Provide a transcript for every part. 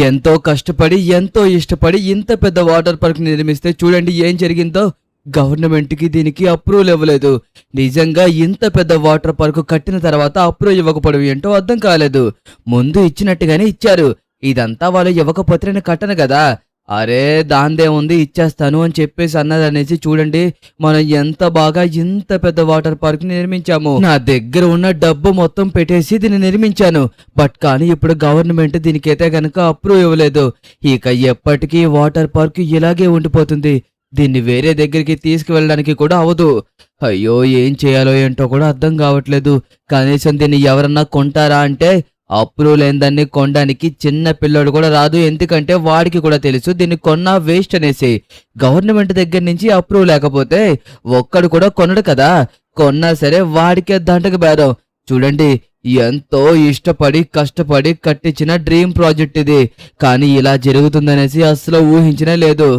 ఎంతో కష్టపడి ఎంతో ఇష్టపడి ఇంత పెద్ద వాటర్ పార్క్ నిర్మిస్తే చూడండి ఏం జరిగిందో. గవర్నమెంట్కి దీనికి అప్రూవల్ ఇవ్వలేదు. నిజంగా ఇంత పెద్ద వాటర్ పార్క్ కట్టిన తర్వాత అప్రూవల్ ఇవ్వకపోవడం ఏంటో అర్థం కాలేదు. ముందు ఇచ్చినట్టుగానే ఇచ్చారు. ఇదంతా వాళ్ళు ఇవ్వకపోతే నేను కట్టను కదా. అరే దాందే ఉంది ఇచ్చేస్తాను అని చెప్పేసి అన్నదనేసి చూడండి మనం ఎంత బాగా ఇంత పెద్ద వాటర్ పార్క్ నిర్మించాము. నా దగ్గర ఉన్న డబ్బు మొత్తం పెట్టేసి దీన్ని నిర్మించాను. బట్ కానీ ఇప్పుడు గవర్నమెంట్ దీనికైతే గనక అప్రూవ్ ఇవ్వలేదు. ఇక ఎప్పటికీ వాటర్ పార్క్ ఇలాగే ఉండిపోతుంది. దీన్ని వేరే దగ్గరికి తీసుకువెళ్ళడానికి కూడా అవదు. అయ్యో ఏం చేయాలో ఏంటో కూడా అర్థం కావట్లేదు. కనీసం దీన్ని ఎవరన్నా కొంటారా అంటే అప్రూవ్ లేని దాన్ని కొనడానికి చిన్న పిల్లోడు కూడా రాదు. ఎందుకంటే వాడికి కూడా తెలుసు దీన్ని కొన్నా వేస్ట్ అనేసి. గవర్నమెంట్ దగ్గర నుంచి అప్రూవ్ లేకపోతే ఒక్కడు కూడా కొనడు కదా. కొన్నా సరే వాడికే దండకు బేరం. చూడండి ఎంతో ఇష్టపడి కష్టపడి కట్టించిన డ్రీమ్ ప్రాజెక్ట్ ఇది. కానీ ఇలా జరుగుతుందనేసి అస్సలు ఊహించనే లేదు.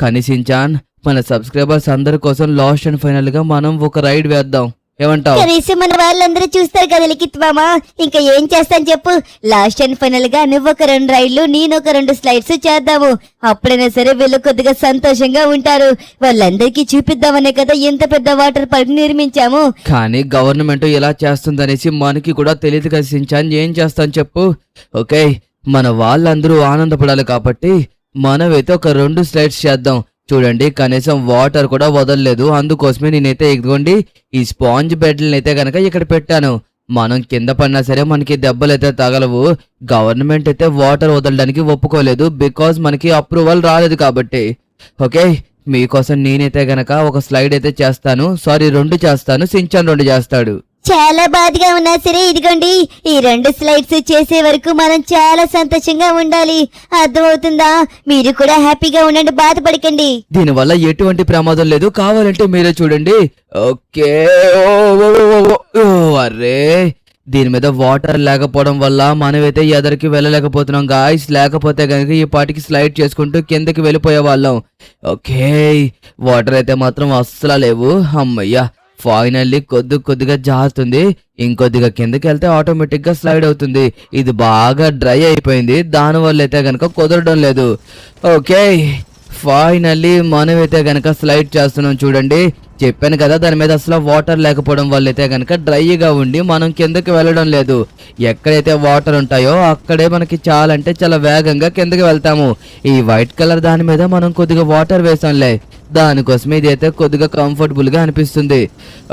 కనీసించాన్ మన సబ్స్క్రైబర్స్ అందరి కోసం లాస్ట్ అండ్ ఫైనల్ గా మనం ఒక రైడ్ వేద్దాం. ఏమంటావు? కనీసం మన వాళ్ళందరూ చూస్తారు కదా లిఖిత్ మామ. ఇంకా ఏం చేస్తాను చెప్పు. లాస్ట్ అండ్ ఫైనల్ గా నువ్వు ఒక 2 రైళ్లు నేను ఒక 2 స్లైడ్స్ చేద్దాము. అప్పుడైనా సరే వీళ్ళు కొద్దిగా సంతోషంగా ఉంటారు. వాళ్ళందరికీ చూపిద్దామనే కదా ఎంత పెద్ద వాటర్ పార్క్ నిర్మించాము. కానీ గవర్నమెంట్ ఎలా చేస్తుందనేసి మనకి కూడా తెలియదు కదా సించాన్. ఏం చేస్తాను చెప్పు. ఓకే మన వాళ్ళందరూ ఆనందపడాలి కాబట్టి మనమైతే ఒక 2 స్లైడ్స్ చేద్దాం. చూడండి కనీసం వాటర్ కూడా వదలలేదు. అందుకోసమే నేనైతే ఇదిగోండి ఈ స్పాంజ్ బెడ్లను అయితే గనక ఇక్కడ పెట్టాను. మనం కింద పడినా సరే మనకి దెబ్బలైతే తగలవు. గవర్నమెంట్ అయితే వాటర్ వదలడానికి ఒప్పుకోలేదు. బికాజ్ మనకి అప్రూవల్ రాలేదు కాబట్టి. ఓకే మీకోసం నేనైతే గనక ఒక స్లైడ్ అయితే చేస్తాను. సారీ 2 చేస్తాను. సించాన్ 2 చేస్తాడు. చాలా బాధగా ఉన్నా సరే ఇదిగోండి ఈ 2 స్లైడ్స్ చేసే వరకు మనం చాలా సంతోషంగా ఉండాలి. అర్థమవుతుందా? మీరు కూడా హ్యాపీగా ఉండండి, బాధపడకండి. దీనివల్ల ఎటువంటి ప్రమాదం లేదు. కావాలంటే మీరే చూడండి. ఓకే అరే దీని మీద వాటర్ లేకపోవడం వల్ల మనమైతే ఎదరికి వెళ్ళలేకపోతున్నాం గాయ్స్. లేకపోతే కనుక ఈ పాటికి స్లైడ్ చేసుకుంటూ కిందకి వెళ్ళిపోయే వాళ్ళం. ఓకే వాటర్ అయితే మాత్రం అస్సలు లేవు. అమ్మయ్యా ఫైనల్లీ కొద్దిగా జారుతుంది. ఇంకొద్దిగా కిందకి వెళ్తే ఆటోమేటిక్ గా స్లైడ్ అవుతుంది. ఇది బాగా డ్రై అయిపోయింది. దానివల్ల అయితే గనక కుదరడం లేదు. ఓకే ఫైనల్లీ మనమైతే గనక స్లైడ్ చేస్తున్నాం. చూడండి చెప్పాను కదా దాని మీద అసలు వాటర్ లేకపోవడం వల్ల అయితే గనక డ్రైగా ఉండి మనం కిందకి వెళ్ళడం లేదు. ఎక్కడైతే వాటర్ ఉంటాయో అక్కడే మనకి చాలా అంటే చాలా వేగంగా కిందకి వెళ్తాము. ఈ వైట్ కలర్ దాని మీద మనం కొద్దిగా వాటర్ వేసాంలే. దానికోసం ఇదైతే కొద్దిగా కంఫర్టబుల్ గా అనిపిస్తుంది.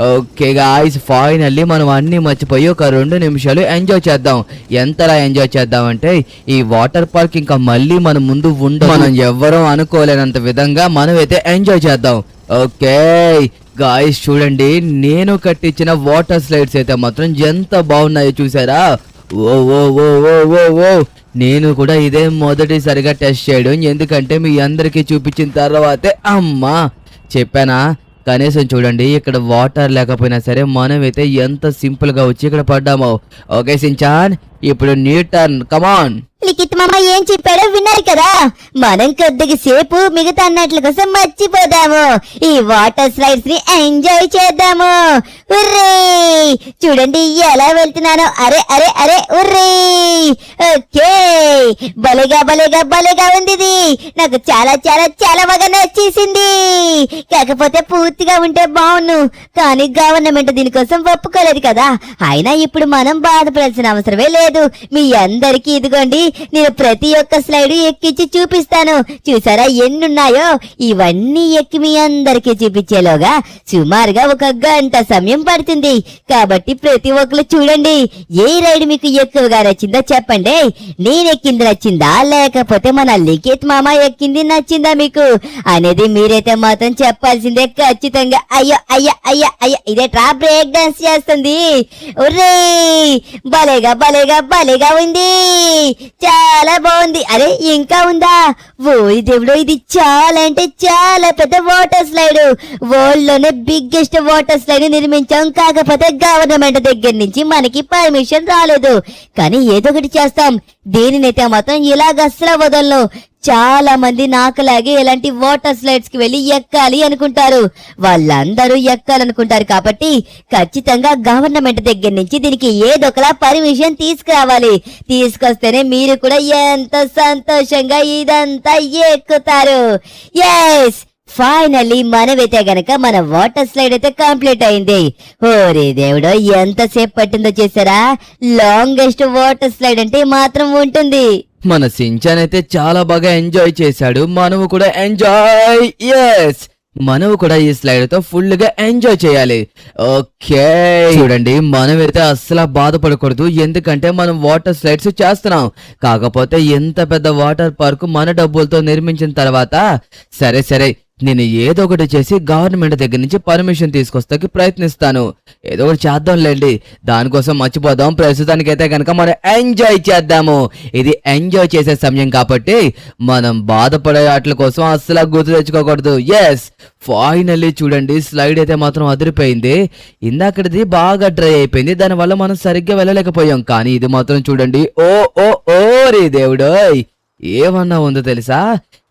ఓకే గాయ్స్ ఫైనల్లీ మనం అన్ని మర్చిపోయి ఒక 2 నిమిషాలు ఎంజాయ్ చేద్దాం. ఎంతలా ఎంజాయ్ చేద్దాం అంటే ఈ వాటర్ పార్క్ ఇంకా మళ్ళీ మన ముందు ఉండదు. మనం ఎవ్వరూ అనుకోలేనంత విధంగా మనమైతే ఎంజాయ్ చేద్దాం. ఓకే గాయ్స్ చూడండి నేను కట్టించిన వాటర్ స్లైడ్స్ అయితే మాత్రం ఎంత బాగున్నాయో చూసారా. ఓ ఓ ఓ ఓ ఓ ఓ నేను కూడా ఇదే మొదటిసారిగా టెస్ట్ చేయడం. ఎందుకంటే మీ అందరికీ చూపించిన తర్వాతే అమ్మా చెప్పానా. కనీసం చూడండి ఇక్కడ వాటర్ లేకపోయినా సరే మనమైతే ఎంత సింపుల్ గా వచ్చి ఇక్కడ పడ్డామో. ఓకే సించాన్ ఇప్పుడు నీ టర్న్. కమాన్. లిఖిత్ మామ ఏం చెప్పాడో విన్నారు కదా. మనం కొద్దిగా సేపు మిగతా అన్నట్ల కోసం మర్చిపోదాము. ఈ వాటర్ స్లైడ్స్ ని ఎంజాయ్ చేద్దాము. ఉర్రే చూడండి ఎలా వెళ్తున్నాను. అరే అరే అరే ఉర్రే. ఓకే భలేగా ఉంది ఇది. నాకు చాలా చాలా చాలా బాగా నచ్చేసింది. కాకపోతే పూర్తిగా ఉంటే బాగుండు. కానీ గవర్నమెంట్ దీనికోసం ఒప్పుకోలేదు కదా. అయినా ఇప్పుడు మనం బాధపడాల్సిన అవసరమే లేదు. మీ అందరికీ ఇదిగోండి నేను ప్రతి ఒక్క స్లైడ్ ఎక్కించి చూపిస్తాను. చూసారా ఎన్నున్నాయో. ఇవన్నీ ఎక్కి మీ అందరికీ చూపించేలోగా సుమారుగా 1 గంట సమయం పడుతుంది. కాబట్టి ప్రతి ఒక్కరు చూడండి ఏ రైడ్ మీకు ఎక్కువగా నచ్చిందో చెప్పండి. నేను ఎక్కింది నచ్చిందా లేకపోతే మన లిఖిత్ మామ ఎక్కింది నచ్చిందా మీకు అనేది మీరైతే మాత్రం చెప్పాల్సిందే ఖచ్చితంగా. అయ్యో అయ్యా అయ్యా అయ్యా ఇదే ట్రా బ్రేక్ డాన్స్ చేస్తుంది. ఒర్రే భలేగా ఉంది. చాలా బాగుంది. అరే ఇంకా ఉందా? ఓరి దేవుడు ఇది చాలా అంటే చాలా పెద్ద వాటర్ స్లైడ్. వరల్డ్ లోనే బిగ్గెస్ట్ వాటర్ స్లైడ్ నిర్మించాం. కాకపోతే గవర్నమెంట్ దగ్గర నుంచి మనకి పర్మిషన్ రాలేదు. కానీ ఏదో ఒకటి చేస్తాం. దీనినైతే మాత్రం ఇలాగ అస్సలు వదలను. చాలా మంది నాకులాగే ఇలాంటి వాటర్ స్లైడ్స్ కి వెళ్ళి ఎక్కాలి అనుకుంటారు. వాళ్ళందరూ ఎక్కాలనుకుంటారు కాబట్టి ఖచ్చితంగా గవర్నమెంట్ దగ్గర నుంచి దీనికి ఏదొకలా పర్మిషన్ తీసుకురావాలి. తీసుకొస్తేనే మీరు కూడా ఎంతో సంతోషంగా ఇదంతా ఎక్కుతారు. ఎస్, ఫైనల్లీ మనమైతే గనక మన వాటర్ స్లైడ్ అయితే కంప్లీట్ అయింది. ఓరే దేవుడో, ఎంతసేపు పట్టిందో చేసారా? లాంగెస్ట్ వాటర్ స్లైడ్ అంటే మాత్రం ఉంటుంది. మన సించాన్ అయితే చాలా బాగా ఎంజాయ్ చేశాడు. మనము కూడా ఎంజాయ్. ఎస్, మనము కూడా ఈ స్లైడ్ తో ఫుల్ గా ఎంజాయ్ చేయాలి. ఓకే, చూడండి, మనమైతే అస్సలు బాధపడకూడదు. ఎందుకంటే మనం వాటర్ స్లైడ్స్ చేస్తున్నాం. కాకపోతే ఎంత పెద్ద వాటర్ పార్క్ మన డబ్బులతో నిర్మించిన తర్వాత సరే నేను ఏదో ఒకటి చేసి గవర్నమెంట్ దగ్గర నుంచి పర్మిషన్ తీసుకొస్తాకి ప్రయత్నిస్తాను. ఏదో ఒకటి చేద్దాంలేండి, దానికోసం మర్చిపోదాం. ప్రస్తుతానికైతే కనుక మనం ఎంజాయ్ చేద్దాము. ఇది ఎంజాయ్ చేసే సమయం కాబట్టి మనం బాధపడే వాటి కోసం అస్సలు గుర్తు తెచ్చుకోకూడదు. ఎస్, ఫైనల్లీ చూడండి, స్లైడ్ అయితే మాత్రం అదిరిపోయింది. ఇందాకటిది బాగా డ్రై అయిపోయింది, దానివల్ల మనం సరిగ్గా వెళ్ళలేకపోయాం. కానీ ఇది మాత్రం చూడండి, ఓ ఓ ఓ రే దేవుడోయ్, ఏమన్నా ఉందో తెలుసా?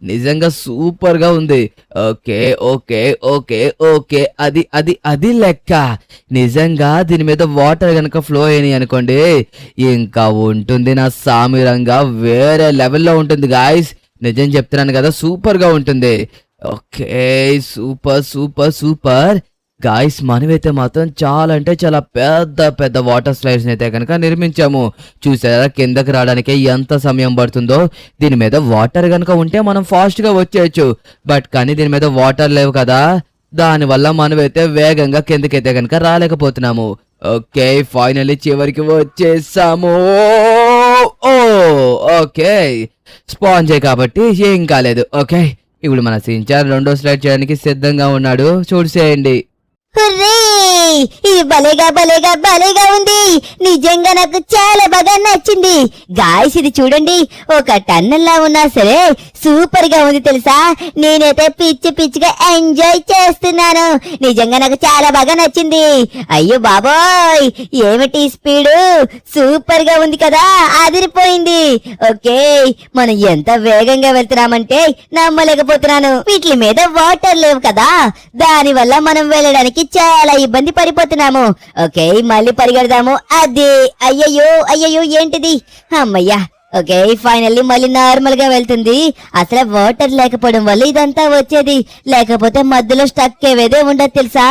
నిజంగా సూపర్ గా ఉంది. ఓకే ఓకే ఓకే ఓకే, అది అది అది లెక్క. నిజంగా దీని మీద వాటర్ గనక ఫ్లో అయినాయి అనుకోండి, ఇంకా ఉంటుంది నా సామిరంగా వేరే లెవెల్లో ఉంటుంది గాయస్. నిజం చెప్తున్నాను కదా, సూపర్ గా ఉంటుంది. Okay, super super super guys. మనమైతే మాత్రం చాలా అంటే చాలా పెద్ద పెద్ద వాటర్ స్లైడ్స్ అయితే కనుక నిర్మించాము. చూసారా కిందకి రావడానికి ఎంత సమయం పడుతుందో? దీని మీద వాటర్ కనుక ఉంటే మనం ఫాస్ట్ గా వచ్చేయచ్చు. బట్ కానీ దీని మీద వాటర్ లేవు కదా, దానివల్ల మనమైతే వేగంగా కిందకైతే కనుక రాలేకపోతున్నాము. ఓకే, ఫైనల్లీ చివరికి వచ్చేసాము. ఓ ఓకే, స్పాంజ్ కాబట్టి ఏం కాలేదు. ఓకే, ఇప్పుడు మన సించాన్ రెండో స్లైడ్ చేయడానికి సిద్ధంగా ఉన్నాడు. చూసేయండి. హుర్రే! ఇది భలేగా ఉంది. నిజంగా నాకు చాలా బాగా నచ్చింది. గాయ్స్, ఇది చూడండి, ఒక టన్నల్లా ఉన్నా సరే సూపర్ గా ఉంది తెలుసా? నేనైతే పిచ్చిగా ఎంజాయ్ చేస్తున్నాను. నిజంగా నాకు చాలా బాగా నచ్చింది. అయ్యో బాబోయ్, ఏమిటి స్పీడు! సూపర్ గా ఉంది కదా, అదిరిపోయింది. ఓకే, మనం ఎంత వేగంగా వెళ్తున్నామంటే నమ్మలేకపోతున్నాను. వీటి మీద వాటర్ లేవు కదా, దాని వల్ల మనం వెళ్ళడానికి చాలా ఇబ్బంది పడిపోతున్నాము. ఓకే, మళ్ళీ పరిగెడదాము. అదే, అయ్యయ్యో ఏంటిది? అమ్మయ్యా. ఓకే, ఫైనల్లీ మళ్ళీ నార్మల్ గా వెళ్తుంది. అసలు వాటర్ లేకపోవడం వల్ల ఇదంతా వచ్చేది. లేకపోతే మధ్యలో స్టక్ అయ్యేదే ఉండదు తెలుసా?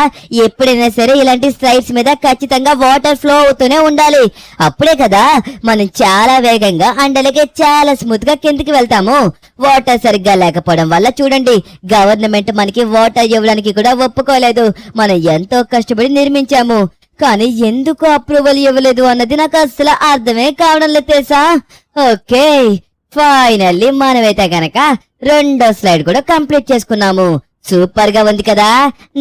ఎప్పుడైనా సరే ఇలాంటి స్లైడ్స్ మీద ఖచ్చితంగా వాటర్ ఫ్లో అవుతూనే ఉండాలి. అప్పుడే కదా మనం చాలా వేగంగా అండ్ అలాగే చాలా స్మూత్ గా కిందికి వెళ్తాము. వాటర్ సరిగ్గా లేకపోవడం వల్ల చూడండి, గవర్నమెంట్ మనకి వాటర్ ఇవ్వడానికి కూడా ఒప్పుకోలేదు. మనం ఎంతో కష్టపడి నిర్మించాము, కానీ ఎందుకు అప్రూవల్ ఇవ్వలేదు అన్నది నాకు అస్సలు అర్థమే కావడం లేదు తెలుసా? ఓకే, ఫైనల్లీ మనమైతే గనక రెండో స్లైడ్ కూడా కంప్లీట్ చేసుకున్నాము. సూపర్ గా ఉంది కదా,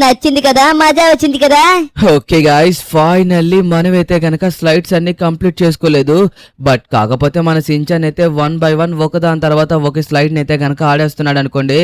నచ్చింది కదా, మజా వచ్చింది కదా. ఓకే గాయ్స్, ఫైనల్లీ మనమైతే గనక స్లైడ్స్ అన్ని కంప్లీట్ చేసుకోలేదు. బట్ కాకపోతే మన సించాన్ అయితే 1 by 1 ఒకదాని తర్వాత ఒక స్లైడ్ అయితే గనక ఆడేస్తున్నాడు అనుకోండి.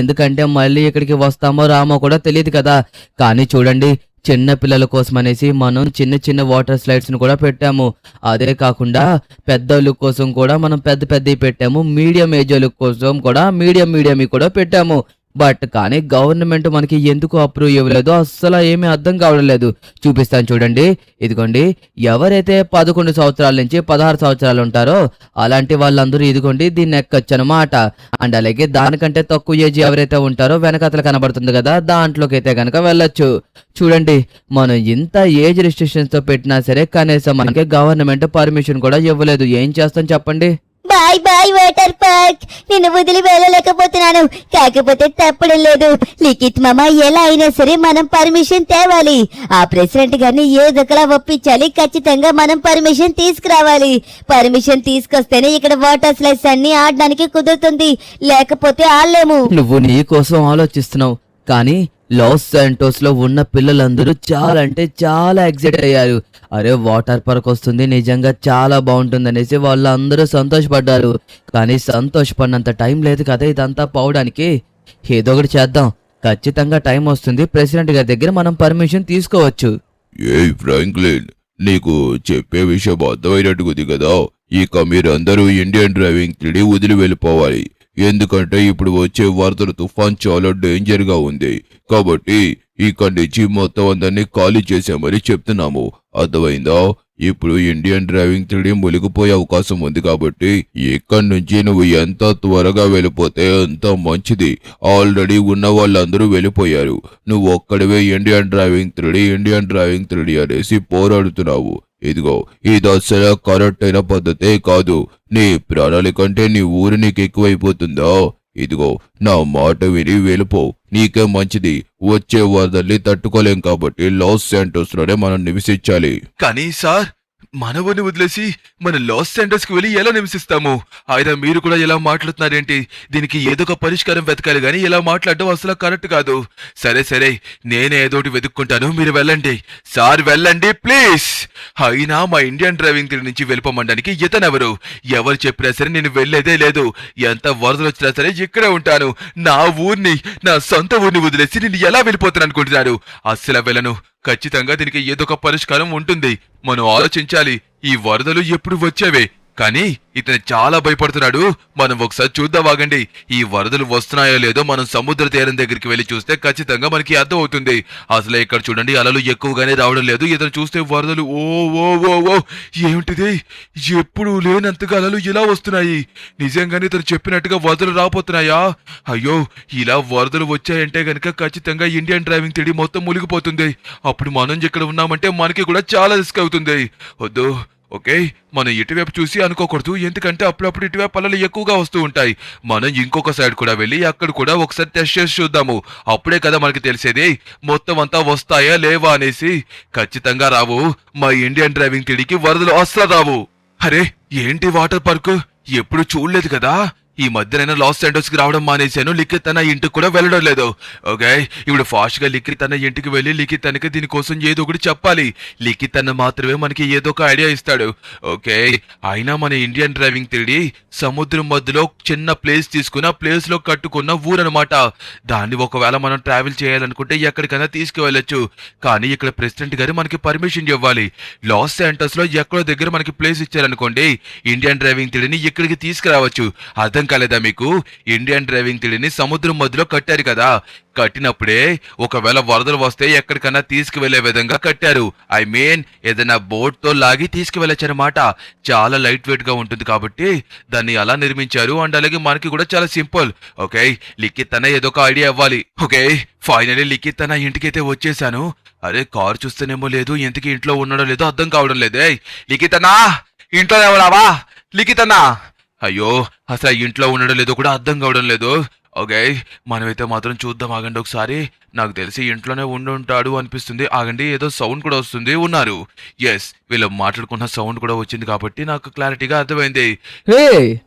ఎందుకంటే మళ్ళీ ఇక్కడికి వస్తామో రామో కూడా తెలియదు కదా. కానీ చూడండి, చిన్న పిల్లల కోసం అనేసి మనం చిన్న వాటర్ స్లైడ్స్ ను కూడా పెట్టాము. అదే కాకుండా పెద్దోళ్ళ కోసం కూడా మనం పెద్దవి పెట్టాము. మీడియం ఏజ్ వాళ్ళ కోసం కూడా మీడియం కూడా పెట్టాము. బట్ కానీ గవర్నమెంట్ మనకి ఎందుకు అప్రూవ్ ఇవ్వలేదు అస్సలు ఏమీ అర్థం కావడం లేదు. చూపిస్తాను చూడండి. ఇదిగోండి, ఎవరైతే 11 సంవత్సరాల నుంచి 16 సంవత్సరాలు ఉంటారో అలాంటి వాళ్ళందరూ ఇదిగోండి దీన్ని ఎక్కొచ్చు అనమాట. అండ్ అలాగే దానికంటే తక్కువ ఏజ్ ఎవరైతే ఉంటారో వెనకతలు కనబడుతుంది కదా, దాంట్లోకి అయితే కనుక వెళ్ళొచ్చు. చూడండి, మనం ఇంత ఏజ్ రిస్ట్రిక్షన్స్ తో పెట్టినా సరే కనీసం మనకి గవర్నమెంట్ పర్మిషన్ కూడా ఇవ్వలేదు. ఏం చేస్తాం చెప్పండి? బాయ్ వాటర్ పార్క్, నిన్ను వదిలి వెళ్ళలేకపోతున్నాను. కాకపోతే తప్పడం లేదు, లిఖిత్ మామ ఎలా అయినా సరే మనం పర్మిషన్ తేవాలి. ఆ ప్రెసిడెంట్ గారిని ఏదొకలా ఒప్పించాలి. ఖచ్చితంగా మనం పర్మిషన్ తీసుకురావాలి. పర్మిషన్ తీసుకొస్తేనే ఇక్కడ వాటర్ స్లైడ్స్ అన్ని ఆడడానికి కుదురుతుంది, లేకపోతే ఆడలేము. నువ్వు నీ కోసం ఆలోచిస్తున్నావు, కానీ లాస్ శాంటోస్ లో ఉన్న పిల్లలందరూ చాలా అంటే చాలా ఎక్సైట్ అయ్యారు. అరే వాటర్ పార్క్ వస్తుంది, నిజంగా చాలా బాగుంటుంది అనేసి వాళ్ళందరూ సంతోషపడ్డారు. కానీ సంతోషపడినంత టైం లేదు కదా ఇదంతా పోవడానికి. ఏదో ఒకటి చేద్దాం, ఖచ్చితంగా టైం వస్తుంది. ప్రెసిడెంట్ గారి దగ్గర మనం పర్మిషన్ తీసుకోవచ్చు. ఏ ఫ్రాంక్లిన్, నీకు చెప్పే విషయం అర్థమైనట్టుకుంది కదా. ఇక మీరందరూ ఇండియన్ డ్రైవింగ్ 3D వదిలి వెళ్ళిపోవాలి. ఎందుకంటే ఇప్పుడు వచ్చే వరదల తుఫాన్ చాలా డేంజర్ గా ఉంది. కాబట్టి ఇక్కడి నుంచి మొత్తం అందరినీ ఖాళీ చేశామని చెప్తున్నాము. అర్థమైందా? ఇప్పుడు ఇండియన్ డ్రైవింగ్ 3D మునిగిపోయే అవకాశం ఉంది కాబట్టి ఇక్కడి నుంచి నువ్వు ఎంత త్వరగా వెళ్ళిపోతే అంత మంచిది. ఆల్రెడీ ఉన్న వాళ్ళందరూ వెళ్ళిపోయారు. నువ్వు ఒక్కడివే ఇండియన్ డ్రైవింగ్ 3D అనేసి పోరాడుతున్నావు. ఇదిగో ఇది అసలు కరెక్ట్ అయిన పద్ధతే కాదు. నీ ప్రణాళిక కంటే నీ ఊరు నీకు ఎక్కువైపోతుందా? ఇదిగో నా మాట విని వెళ్ళిపో, నీకే మంచిది. వచ్చే వరదల్ని తట్టుకోలేం కాబట్టి లాస్ శాంటోస్ లోనే మనం నివసించాలి. కానీ సార్, మన ఊరిని వదిలేసి మన లాస్ ఏంజల్స్ కి వెళ్ళి ఎలా నివసిస్తాము? అయినా మీరు కూడా ఎలా మాట్లాడుతున్నారేంటి? దీనికి ఏదో ఒక పరిష్కారం వెతకాలి గానీ ఇలా మాట్లాడడం అసలు కరెక్ట్ కాదు. సరే సరే, నేనే ఏదోటి వెతుక్కుంటాను, మీరు వెళ్ళండి. సార్ వెళ్ళండి ప్లీజ్. అయినా మా ఇండియన్ డ్రైవింగ్ 3D నుంచి వెళ్ళిపోమనడానికి ఇతనెవరు? ఎవరు చెప్పినా సరే నేను వెళ్ళేదే లేదు. ఎంత వరదలు వచ్చినా సరే ఇక్కడే ఉంటాను. నా ఊరిని, నా సొంత ఊరిని వదిలేసి నేను ఎలా వెళ్ళిపోతాను అనుకుంటున్నాను? అస్సలు వెళ్ళను. ఖచ్చితంగా దీనికి ఏదో ఒక పరిష్కారం ఉంటుంది. మనం ఆలోచించాలి. ఈ వరదలు ఎప్పుడు వచ్చేవే, కానీ ఇతను చాలా భయపడుతున్నాడు. మనం ఒకసారి చూద్దాం, ఆగండి. ఈ వరదలు వస్తున్నాయో లేదో మనం సముద్ర తీరం దగ్గరికి వెళ్ళి చూస్తే ఖచ్చితంగా మనకి అర్థం అవుతుంది. అసలు ఇక్కడ చూడండి, అలలు ఎక్కువగానే రావడం లేదు. ఇతను చూస్తే వరదలు ఓ ఓ ఓ ఓ ఏమిటిది? ఎప్పుడు లేనంతగా అలలు ఇలా వస్తున్నాయి. నిజంగానే ఇతను చెప్పినట్టుగా వరదలు రాపోతున్నాయా? అయ్యో, ఇలా వరదలు వచ్చాయంటే గనక ఖచ్చితంగా ఇండియన్ డ్రైవింగ్ 3D మొత్తం మునిగిపోతుంది. అప్పుడు మనం ఇక్కడ ఉన్నామంటే మనకి కూడా చాలా రిస్క్ అవుతుంది. వద్దు. ఓకే, మనం ఇటువైపు చూసి అనుకోకూడదు, ఎందుకంటే అప్పుడప్పుడు ఇటువైపు అలలు ఎక్కువగా వస్తూ ఉంటాయి. మనం ఇంకొక సైడ్ కూడా వెళ్ళి అక్కడ కూడా ఒకసారి టెస్ట్ చేసి చూద్దాము. అప్పుడే కదా మనకి తెలిసేది మొత్తం అంతా వస్తాయా లేవా అనేసి. ఖచ్చితంగా రావు. మా ఇండియన్ డ్రైవింగ్ 3Dకి వరదలు అస్సలు రావు. అరే, ఏంటి వాటర్ పార్క్? ఎప్పుడు చూడలేదు కదా. ఈ మధ్యనైనా లాస్ ఏంజల్స్ కి రావడం మానేశాను. లిఖిత్ తన ఇంటికి కూడా వెళ్ళడం లేదు. ఓకే, ఇప్పుడు ఫాస్ట్ గా లిఖిత్ తన ఇంటికి వెళ్ళి లిఖిత్ తనకి దీనికోసం ఏదో ఒకటి చెప్పాలి. లిఖిత్ తన మాత్రమే మనకి ఏదో ఒక ఐడియా ఇస్తాడు. ఓకే, అయినా మన ఇండియన్ డ్రైవింగ్ 3D సముద్రం మధ్యలో చిన్న ప్లేస్ తీసుకుని ఆ ప్లేస్ లో కట్టుకున్న ఊరనమాట. దాన్ని ఒకవేళ మనం ట్రావెల్ చేయాలనుకుంటే ఎక్కడికైనా తీసుకువెళ్ళొచ్చు. కానీ ఇక్కడ ప్రెసిడెంట్ గారు మనకి పర్మిషన్ ఇవ్వాలి. లాస్ ఏంజల్స్ లో ఎక్కడో దగ్గర మనకి ప్లేస్ ఇచ్చారనుకోండి, ఇండియన్ డ్రైవింగ్ 3Dని ఇక్కడికి తీసుకురావచ్చు. అర్థం కాలేదా మీకు? ఇండియన్ డ్రైవింగ్ 3Dని సముద్రం మధ్యలో కట్టారు కదా. కట్టినప్పుడే ఒకవేళ వరదలు వస్తే ఎక్కడికన్నా తీసుకువెళ్లే విధంగా కట్టారు. ఐ మీన్ ఏదైనా బోట్ తో లాగి తీసుకువెళ్ళొచ్చు అనమాట. చాలా లైట్ వెయిట్ గా ఉంటుంది కాబట్టి దాన్ని అలా నిర్మించారు. అండ్ అలాగే మనకి కూడా చాలా సింపుల్. ఓకే, లిఖిత్ అన్న ఏదో ఒక ఐడియా ఇవ్వాలి. ఓకే, ఫైనలీ లిఖిత్ అన్న ఇంటికైతే వచ్చేసాను. అరే, కారు చూస్తేనేమో లేదు, ఎందుకు ఇంట్లో ఉన్నాడో లేదో అర్థం కావడం లేదే. లిఖిత్ అన్నా, ఇంట్లో ఎవరావా? లిఖిత్ అన్నా, అయ్యో, అసలు ఇంట్లో ఉండడం లేదో కూడా అర్థం కావడం లేదు. ఓకే, మనమైతే మాత్రం చూద్దాం, ఆగండి ఒకసారి. నాకు తెలిసి ఇంట్లోనే ఉండుంటాడు అనిపిస్తుంది. ఆగండి, ఏదో సౌండ్ కూడా వస్తుంది. ఉన్నారు. ఎస్, వీళ్ళు మాట్లాడుకున్న సౌండ్ కూడా వచ్చింది కాబట్టి నాకు క్లారిటీగా అర్థమైంది. హే,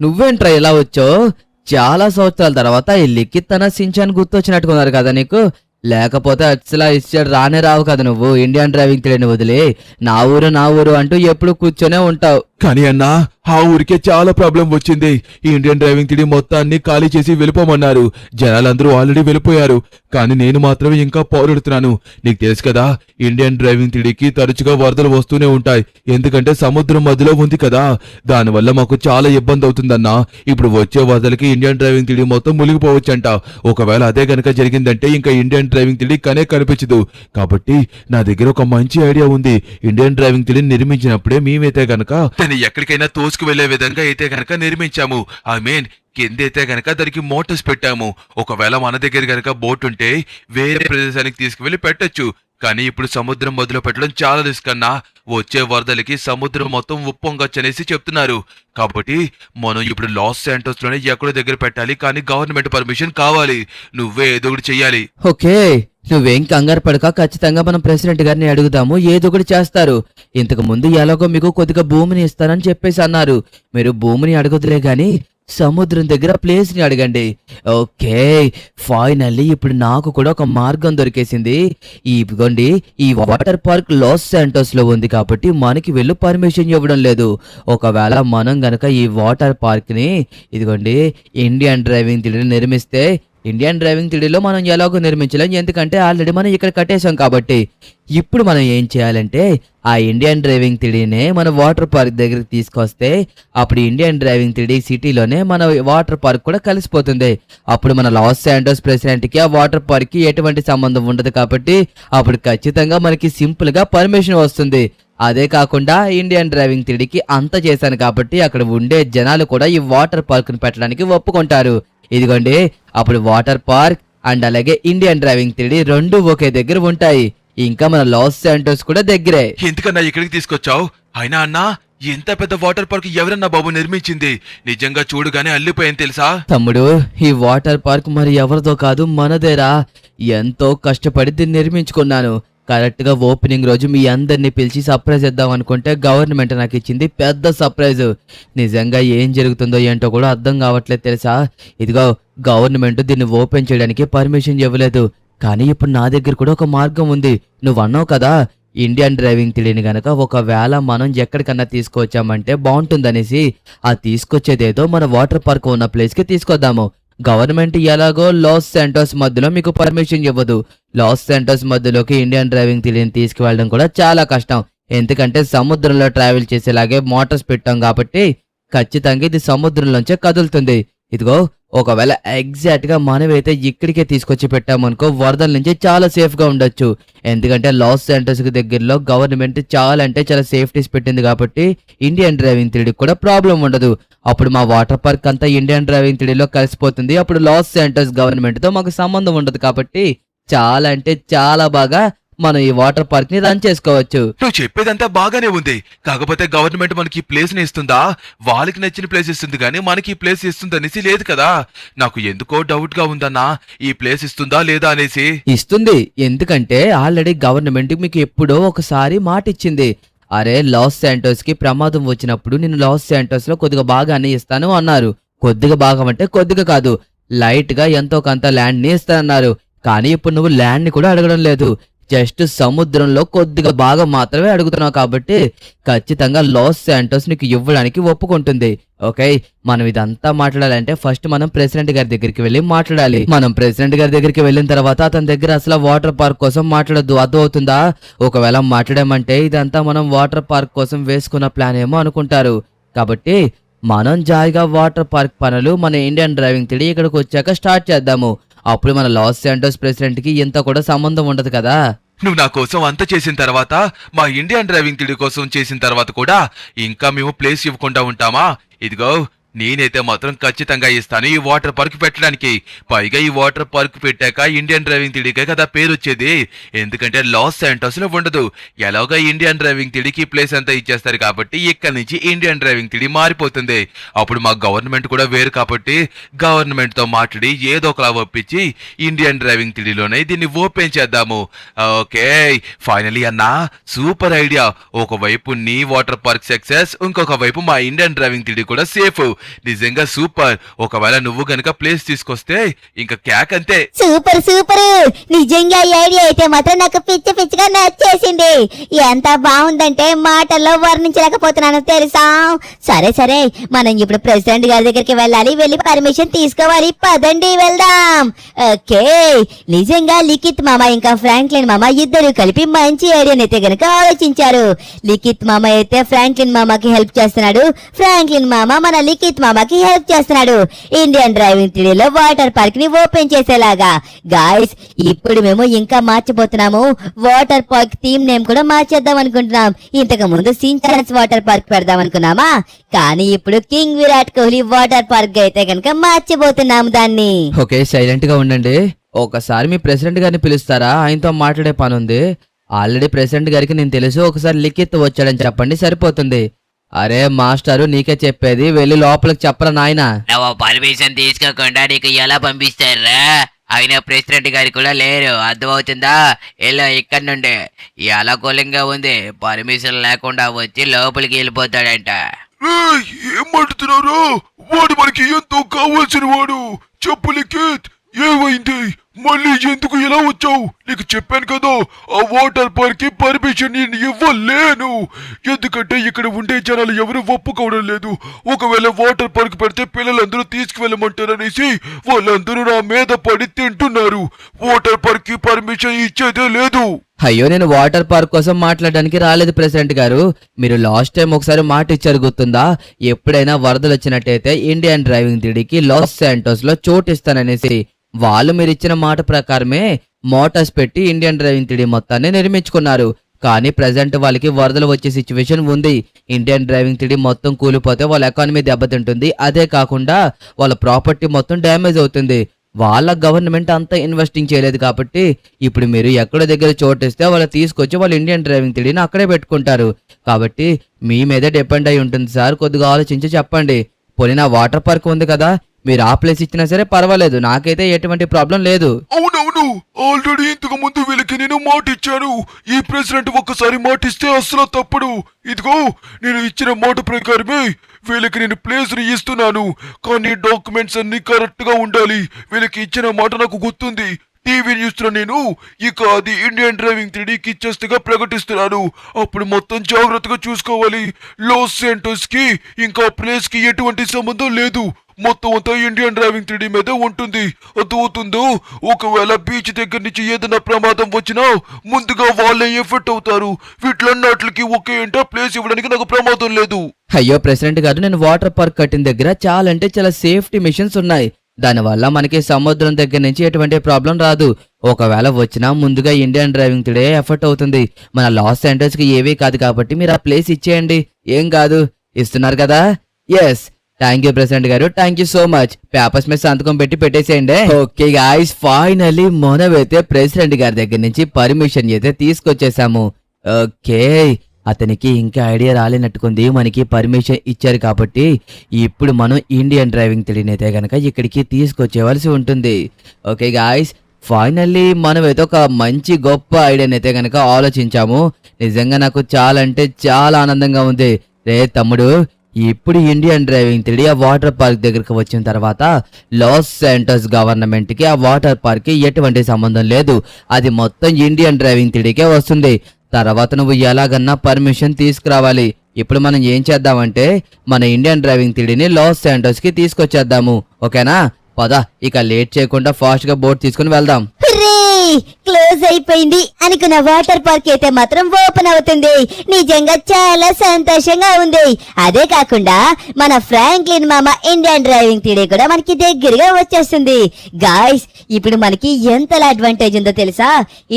నువ్వేంట్రా ఇలా వచ్చావు? చాలా సంవత్సరాల తర్వాత ఈ లిఖిత్ తన సించాన్ గుర్తొచ్చినట్టుకున్నారు కదా నీకు. లేకపోతే అసలు ఇచ్చాడు రానే రావు కదా నువ్వు. ఇండియన్ డ్రైవింగ్ 3Dని వదిలి నా ఊరు అంటూ ఎప్పుడు కూర్చొనే ఉంటావు. కానీ అన్నా, ఆ ఊరికే చాలా ప్రాబ్లం వచ్చింది. ఈ ఇండియన్ డ్రైవింగ్ 3D మొత్తాన్ని ఖాళీ చేసి వెళ్ళిపోమన్నారు. జనాలందరూ ఆల్రెడీ వెళ్ళిపోయారు, కానీ నేను మాత్రమే ఇంకా పోరాడుతున్నాను. నీకు తెలుసు కదా, ఇండియన్ డ్రైవింగ్ 3Dకి తరచుగా వరదలు వస్తూనే ఉంటాయి. ఎందుకంటే సముద్రం మధ్యలో ఉంది కదా. దానివల్ల మాకు చాలా ఇబ్బంది అవుతుందన్నా. ఇప్పుడు వచ్చే వరదలకి ఇండియన్ డ్రైవింగ్ 3D మొత్తం మునిగిపోవచ్చంట. ఒకవేళ అదే గనక జరిగిందంటే ఇంకా ఇండియన్ డ్రైవింగ్ 3D కనే కనిపించదు. కాబట్టి నా దగ్గర ఒక మంచి ఐడియా ఉంది. ఇండియన్ డ్రైవింగ్ 3D నిర్మించినప్పుడే మేమైతే గనక ఎక్కడికైనా తోసుకు వెళ్లే విధంగా అయితే గనక నిర్మించాము. ఐ మీన్ కిందైతే గనక దానికి మోటార్స్ పెట్టాము. ఒకవేళ మన దగ్గర గనక బోట్ ఉంటే వేరే ప్రదేశానికి తీసుకువెళ్లి పెట్టొచ్చు. కానీ ఇప్పుడు సముద్రం మధ్యలో పెట్టడం చాలా రిస్క్ అన్నా. వచ్చే వరదలకి సముద్రం మొత్తం ఉప్పొంగొచ్చనేసి చెప్తున్నారు. కాబట్టి మనం ఇప్పుడు లాస్ శాంటోస్ లోనే ఎక్కడో దగ్గర పెట్టాలి. కానీ గవర్నమెంట్ పర్మిషన్ కావాలి. నువ్వే ఏదో ఒకటి చెయ్యాలి. ఓకే, నువ్వేం కంగారు పడక. ఖచ్చితంగా మనం ప్రెసిడెంట్ గారిని అడుగుదాము, ఏదో ఒకటి చేస్తారు. ఇంతకు ముందు ఎలాగో మీకు కొద్దిగా భూమిని ఇస్తానని చెప్పేసి అన్నారు. మీరు భూమిని అడగదులే గాని సముద్రం దగ్గర ప్లేస్ ని అడగండి. ఓకే, ఫైనల్లీ ఇప్పుడు నాకు కూడా ఒక మార్గం దొరికేసింది. ఇదిగోండి, ఈ వాటర్ పార్క్ లాస్ శాంటోస్ లో ఉంది కాబట్టి మనకి వెళ్ళి పర్మిషన్ ఇవ్వడం లేదు. ఒకవేళ మనం గనక ఈ వాటర్ పార్క్ ని ఇదిగోండి ఇండియన్ డ్రైవింగ్ 3D నిర్మిస్తే ఇండియన్ డ్రైవింగ్ 3Dలో మనం ఎలాగో నిర్మించలేం, ఎందుకంటే ఆల్రెడీ మనం ఇక్కడ కట్టేశాం కాబట్టి. ఇప్పుడు మనం ఏం చేయాలంటే ఆ ఇండియన్ డ్రైవింగ్ 3Dనే మన వాటర్ పార్క్ దగ్గరికి తీసుకొస్తే అప్పుడు ఇండియన్ డ్రైవింగ్ 3D సిటీలోనే మన వాటర్ పార్క్ కూడా కలిసిపోతుంది. అప్పుడు మన లాస్ శాంటోస్ ప్రెసిడెంట్కి ఆ వాటర్ పార్క్కి ఎటువంటి సంబంధం ఉండదు కాబట్టి అప్పుడు ఖచ్చితంగా మనకి సింపుల్గా పర్మిషన్ వస్తుంది. అదే కాకుండా ఇండియన్ డ్రైవింగ్ 3Dకి అంత చేశాను కాబట్టి అక్కడ ఉండే జనాలు కూడా ఈ వాటర్ పార్క్ని పెట్టడానికి ఒప్పుకుంటారు. ఇదిగోండి, అప్పుడు వాటర్ పార్క్ అండ్ అలాగే ఇండియన్ డ్రైవింగ్ 3D రెండు ఒకే దగ్గర ఉంటాయి. ఇంకా మన లాస్ శాంటోస్ కూడా దగ్గరే. ఎందుకన్నా ఇక్కడికి తీసుకొచ్చావు? అయినా అన్నా ఎంత పెద్ద వాటర్ పార్క్ ఎవరన్నా బాబు నిర్మించింది? నిజంగా చూడగానే అల్లిపోయింది తెలుసా? తమ్ముడు, ఈ వాటర్ పార్క్ మరి ఎవరిదో కాదు, మనదేరా. ఎంతో కష్టపడి దీన్ని నిర్మించుకున్నాను. కరెక్ట్ గా ఓపెనింగ్ రోజు మీ అందరినీ పిలిచి సర్ప్రైజ్ ఇద్దాం అనుకుంటే గవర్నమెంట్ నాకు ఇచ్చింది పెద్ద సర్ప్రైజ్. నిజంగా ఏం జరుగుతుందో ఏంటో కూడా అర్థం కావట్లేదు తెలుసా. ఇదిగో, గవర్నమెంట్ దీన్ని ఓపెన్ చేయడానికి పర్మిషన్ ఇవ్వలేదు. కానీ ఇప్పుడు నా దగ్గర కూడా ఒక మార్గం ఉంది. నువ్వు అన్నావు కదా ఇండియన్ డ్రైవింగ్ 3Dని గనక ఒకవేళ మనం ఎక్కడికన్నా తీసుకొచ్చామంటే బాగుంటుందనేసి, ఆ తీసుకొచ్చేదేదో మన వాటర్ పార్క్ ఉన్న ప్లేస్కి తీసుకొద్దాము. గవర్నమెంట్ ఎలాగో లాస్ శాంటోస్ మధ్యలో మీకు పర్మిషన్ ఇవ్వదు. లాస్ శాంటోస్ మధ్యలోకి ఇండియన్ డ్రైవింగ్ 3Dని తీసుకువెళ్ళడం కూడా చాలా కష్టం. ఎందుకంటే సముద్రంలో ట్రావెల్ చేసేలాగే మోటార్స్ పెట్టాం కాబట్టి ఖచ్చితంగా ఇది సముద్రంలోంచే కదులుతుంది. ఇదిగో, ఒకవేళ ఎగ్జాక్ట్ గా మనమైతే ఇక్కడికే తీసుకొచ్చి పెట్టామనుకో వరదల నుంచి చాలా సేఫ్ గా ఉండొచ్చు. ఎందుకంటే లాస్ శాంటోస్ కి దగ్గరలో గవర్నమెంట్ చాలా అంటే చాలా సేఫ్టీస్ పెట్టింది కాబట్టి ఇండియన్ డ్రైవింగ్ 3D కూడా ప్రాబ్లం ఉండదు. అప్పుడు మా వాటర్ పార్క్ అంతా ఇండియన్ డ్రైవింగ్ 3Dలో కలిసిపోతుంది. అప్పుడు లాస్ శాంటోస్ గవర్నమెంట్ తో మాకు సంబంధం ఉండదు కాబట్టి చాలా అంటే చాలా బాగా మనం ఈ వాటర్ పార్క్ ని రన్ చేసుకోవచ్చు. నువ్వు చెప్పేదంతా బాగానే ఉంది. కాకపోతే గవర్నమెంట్ మనకి ఈ ప్లేస్ ని ఇస్తుందా? వాళ్ళకి నచ్చిన ప్లేస్ ఇస్తుంది కానీ మనకి ఈ ప్లేస్ ఇస్తుంది అనేసి లేదు కదా. నాకు ఎందుకో డౌట్ గా ఉందన్నా, ఈ ప్లేస్ ఇస్తుందా లేదా అనేసి. ఇస్తుంది, ఎందుకంటే ఆల్రెడీ గవర్నమెంట్ మీకు ఎప్పుడో ఒకసారి మాట ఇచ్చింది. అరే, లాస్ శాంటోస్ కి ప్రమాదం వచ్చినప్పుడు నేను లాస్ శాంటోస్ లో కొద్దిగా భాగాన్ని ఇస్తాను అన్నారు. కొద్దిగా భాగం అంటే కొద్దిగా కాదు, లైట్ గా ఎంతో కొంత ల్యాండ్ ని ఇస్తానన్నారు. కానీ ఇప్పుడు నువ్వు ల్యాండ్ ని కూడా అడగడం లేదు, జస్ట్ సముద్రంలో కొద్దిగా భాగం మాత్రమే అడుగుతున్నావు కాబట్టి ఖచ్చితంగా లాస్ శాంటోస్ నీకు ఇవ్వడానికి ఒప్పుకుంటుంది. ఓకే, మనం ఇదంతా మాట్లాడాలంటే ఫస్ట్ మనం ప్రెసిడెంట్ గారి దగ్గరికి వెళ్ళి మాట్లాడాలి. మనం ప్రెసిడెంట్ గారి దగ్గరికి వెళ్ళిన తర్వాత అతని దగ్గర అసలు వాటర్ పార్క్ కోసం మాట్లాడద్దు, అర్థమవుతుందా? ఒకవేళ మాట్లాడామంటే ఇదంతా మనం వాటర్ పార్క్ కోసం వేసుకున్న ప్లాన్ ఏమో అనుకుంటారు. కాబట్టి మనం జాయిగా వాటర్ పార్క్ పనులు మన ఇండియన్ డ్రైవింగ్ 3D ఇక్కడికి వచ్చాక స్టార్ట్ చేద్దాము. అప్పుడు మన లాస్ శాంటోస్ ప్రెసిడెంట్ కి ఇంత కూడా సంబంధం ఉండదు కదా. నువ్వు నా కోసం అంత చేసిన తర్వాత, మా ఇండియన్ డ్రైవింగ్ 3D కోసం చేసిన తర్వాత కూడా ఇంకా మేము ప్లేస్ ఇవ్వకుండా ఉంటామా? ఇదిగో, నేనైతే మాత్రం ఖచ్చితంగా ఇస్తాను ఈ వాటర్ పార్క్ పెట్టడానికి. పైగా ఈ వాటర్ పార్క్ పెట్టాక ఇండియన్ డ్రైవింగ్ 3Dకే కదా పేరు వచ్చేది. ఎందుకంటే లాస్ శాంటోస్ లో ఉండదు. ఎలాగా ఇండియన్ డ్రైవింగ్ 3Dకి ప్లేస్ అంతా ఇచ్చేస్తారు కాబట్టి ఇక్కడ నుంచి ఇండియన్ డ్రైవింగ్ 3D మారిపోతుంది. అప్పుడు మా గవర్నమెంట్ కూడా వేరు కాబట్టి గవర్నమెంట్ తో మాట్లాడి ఏదో ఒకలా ఒప్పించి ఇండియన్ డ్రైవింగ్ 3Dలోనే దీన్ని ఓపెన్ చేద్దాము. ఓకే, ఫైనలీ అన్నా, సూపర్ ఐడియా. ఒకవైపు నీ వాటర్ పార్క్ సక్సెస్, ఇంకొక వైపు మా ఇండియన్ డ్రైవింగ్ 3D కూడా సేఫ్. నిజంగా సూపర్. ఒకవేళ నువ్వు గనక ప్లేస్ తీసుకొస్తే ఇంకా క్యాక్ అంతే. సూపర్ సూపర్, నిజంగా ఈ ఐడియా అయితే మాత్రం నాకు పిచ్చి పిచ్చిగా నచ్చేసింది. ఎంత బాగుందంటే మాటల్లో వర్ణించలేకపోతున్నాను తెలుసా. సరే సరే, మనం ఇప్పుడు ప్రెసిడెంట్ గారి దగ్గరికి వెళ్ళాలి, వెళ్ళి పర్మిషన్ తీసుకోవాలి. పదండి వెళ్దాం. ఓకే, నిజంగా లిఖిత్ మామ ఇంకా ఫ్రాంక్లిన్ మామ ఇద్దరు కలిపి మంచి ఐడియానైతే గనక ఆలోచించారు. లిఖిత్ మామ అయితే ఫ్రాంక్లిన్ మామకి హెల్ప్ చేస్తున్నాడు, ఫ్రాంక్లిన్ మామ మన లిఖిత్ మామకి హెల్ప్ చేస్తున్నాడు ఇండియన్ డ్రైవింగ్ 3Dలో వాటర్ పార్క్ ని ఓపెన్ చేసేలాగా. గాయ్స్, ఇప్పుడు మేము ఇంకా మార్చిపోతున్నాము. వాటర్ పార్క్ థీమ్ నేమ్ కూడా మార్చేద్దాం అనుకుంటున్నాం. ఇంతకు ముందు సించాన్స్ వాటర్ పార్క్ పెడదాం అనుకున్నామా, కానీ ఇప్పుడు king Virat Kohli water park అయితే కనుక మార్చిపోతున్నాము దాన్ని. ఓకే, సైలెంట్ గా ఉండండి. ఒకసారి మీ ప్రెసిడెంట్ గారిని పిలుస్తారా? ఆయనతో మాట్లాడే పని ఉంది. ఆల్రెడీ ప్రెసిడెంట్ గారికి నేను తెలుసు, ఒకసారి లిఖిత్ వచ్చాడని చెప్పండి, సరిపోతుంది. అరే మాస్టారు, నీకే చెప్పేది, వెళ్ళి లోపలికి చెప్పరా నాయనా. నువ్వు పర్మిషన్ తీసుకోకుండా నీకు ఎలా పంపిస్తారా? అయినా ప్రెసిడెంట్ గారు కూడా లేరు, అర్థమవుతుందా? ఇలా ఇక్కడ నుండి ఎలా కూలింగ్గా ఉంది, పర్మిషన్ లేకుండా వచ్చి లోపలికి వెళ్ళిపోతాడంట. ఏం మాట్లాడుతున్నారు? వాడు మనకి ఎంతో కావాల్సిన వాడు. చెప్పు లిఖిత్, ఏమైంది? మళ్ళీ ఎందుకు ఇలా వచ్చావు? నీకు చెప్పాను కదా, ఆ వాటర్ పార్క్ కి పర్మిషన్ నేను ఇవ్వలేను. ఎందుకంటే ఇక్కడ ఉండే జనాలు ఎవరు ఒప్పుకోవడం లేదు. ఒకవేళ వాటర్ పార్క్ పెడితే పిల్లలందరూ తీసుకువెళ్ళమంటారనేసి వాళ్ళందరూ నా మీద పడి తింటున్నారు. వాటర్ పార్క్ కి పర్మిషన్ ఇచ్చేదే లేదు. అయ్యో నేను వాటర్ పార్క్ కోసం మాట్లాడడానికి రాలేదు ప్రెసిడెంట్ గారు. మీరు లాస్ట్ టైం ఒకసారి మాట ఇచ్చారు గుర్తుందా? ఎప్పుడైనా వరదలు వచ్చినట్టయితే ఇండియన్ డ్రైవింగ్ త్రీడీకి లాస్ శాంటోస్ లో చోటు ఇస్తాననేసి. వాళ్ళు మీరు ఇచ్చిన మాట ప్రకారమే మోటార్స్ పెట్టి ఇండియన్ డ్రైవింగ్ త్రీడీ మొత్తాన్ని నిర్మించుకున్నారు. కానీ ప్రెసెంట్ వాళ్ళకి వరదలు వచ్చే సిచ్యువేషన్ ఉంది. ఇండియన్ డ్రైవింగ్ త్రీడీ మొత్తం కూలిపోతే వాళ్ళ ఎకానమీ దెబ్బతింటుంది. అదే కాకుండా వాళ్ళ ప్రాపర్టీ మొత్తం డ్యామేజ్ అవుతుంది. వాళ్ళ గవర్నమెంట్ అంతా ఇన్వెస్టింగ్ చేయలేదు కాబట్టి ఇప్పుడు మీరు ఎక్కడ దగ్గర చోటిస్తే వాళ్ళు తీసుకొచ్చి వాళ్ళు ఇండియన్ డ్రైవింగ్ త్రీడీని అక్కడే పెట్టుకుంటారు. కాబట్టి మీ మీదే డిపెండ్ అయి ఉంటుంది సార్. కొద్దిగా ఆలోచించి చెప్పండి. పోనీ నా వాటర్ పార్క్ ఉంది కదా, మీరు ఆ ప్లేస్ ఇచ్చినా సరే పర్వాలేదు, నాకైతే ఎటువంటి ప్రాబ్లం లేదు. అవునవును, ఆల్రెడీ ఇంతకు ముందు వీళ్ళకి నేను మాట ఇచ్చాను. ఈ ప్రెసిడెంట్ ఒక్కసారి మాట ఇస్తే అసలు తప్పడు. ఇదిగో నేను ఇచ్చిన మాట ప్రకారమే వీళ్ళకి నేను ప్లేస్ ని ఇస్తున్నాను. కానీ డాక్యుమెంట్స్ అన్ని కరెక్ట్ గా ఉండాలి. వీళ్ళకి ఇచ్చిన మాట నాకు గుర్తుంది. టీవీ న్యూస్ లో నేను ఇక అది ఇండియన్ డ్రైవింగ్ త్రీడీకి ఇచ్చేస్తగా ప్రకటిస్తున్నాను. అప్పుడు మొత్తం జాగ్రత్తగా చూసుకోవాలి. లాస్ శాంటోస్ కి ఇంకా ప్లేస్ కి ఎటువంటి సంబంధం లేదు. మొత్తం అంతా ఇండియన్ డ్రైవింగ్ త్రీడీ మీద ఉంటుంది. అర్థమవుతుందో? ఒకవేళ బీచ్ దగ్గర నుంచి ఏదైనా ప్రమాదం వచ్చినా ముందుగా వాళ్ళే ఎఫెక్ట్ అవుతారు. వీటిలన్నిటికి ఒకే ప్లేస్ ఇవ్వడానికి నాకు ప్రమాదం లేదు. అయ్యో ప్రెసిడెంట్ గారు, నేను వాటర్ పార్క్ కట్టిన దగ్గర చాలా అంటే చాలా సేఫ్టీ మిషన్స్ ఉన్నాయి. దానివల్ల మనకి సముద్రం దగ్గర నుంచి ఎటువంటి ప్రాబ్లం రాదు. ఒకవేళ వచ్చినా ముందుగా ఇండియన్ డ్రైవింగ్ త్రీడీ ఎఫెక్ట్ అవుతుంది. మన లాస్ ఏంజల్స్ కి ఏవీ కాదు కాబట్టి మీరు ఆ ప్లేస్ ఇచ్చేయండి. ఏం కాదు, ఇస్తున్నారు కదా. ఎస్, థ్యాంక్ యూ ప్రెసిడెంట్ గారు, thank you so much. Papers మీద సంతకం పెట్టి పెట్టేసేయండి. ఓకే గాయ్స్, ఫైనల్లీ మనమైతే ప్రెసిడెంట్ గారి దగ్గర నుంచి పర్మిషన్ అయితే తీసుకొచ్చేసాము. ఓకే, అతనికి ఇంకా ఐడియా రాలేనట్టుకుంది. మనకి పర్మిషన్ ఇచ్చారు కాబట్టి ఇప్పుడు మనం ఇండియన్ డ్రైవింగ్ త్రీడీని అయితే గనక ఇక్కడికి తీసుకొచ్చేవలసి ఉంటుంది. ఓకే గాయ్స్, ఫైనల్లీ మనమైతే ఒక మంచి గొప్ప ఐడియాని అయితే గనక ఆలోచించాము. నిజంగా నాకు చాలా అంటే చాలా ఆనందంగా ఉంది. రే తమ్ముడు, ఇప్పుడు ఇండియన్ డ్రైవింగ్ త్రీడీ ఆ వాటర్ పార్క్ దగ్గరకు వచ్చిన తర్వాత లాస్ శాంటోస్ గవర్నమెంట్ కి ఆ వాటర్ పార్క్ కి ఎటువంటి సంబంధం లేదు. అది మొత్తం ఇండియన్ డ్రైవింగ్ త్రీడీకే వస్తుంది. తర్వాత నువ్వు ఎలాగన్నా పర్మిషన్ తీసుకురావాలి. ఇప్పుడు మనం ఏం చేద్దామంటే మన ఇండియన్ డ్రైవింగ్ త్రీడీని లాస్ శాంటోస్ కి తీసుకొచ్చేద్దాము. ఓకేనా? పద, ఇక లేట్ చేయకుండా ఫాస్ట్ గా బోట్ తీసుకుని వెళ్దాం. క్లోజ్ అయిపోయింది అనుకున్న వాటర్ పార్క్ అయితే మాత్రం ఓపెన్ అవుతుంది. నిజంగా చాలా సంతోషంగా ఉంది. అదే కాకుండా మన ఫ్రాంక్లిన్ మామ ఇండియన్ డ్రైవింగ్ త్రీడీ కూడా మనకి దగ్గరగా వచ్చేస్తుంది. గాయ్స్, ఇప్పుడు మనకి ఎంత అడ్వాంటేజ్ ఉందో తెలుసా?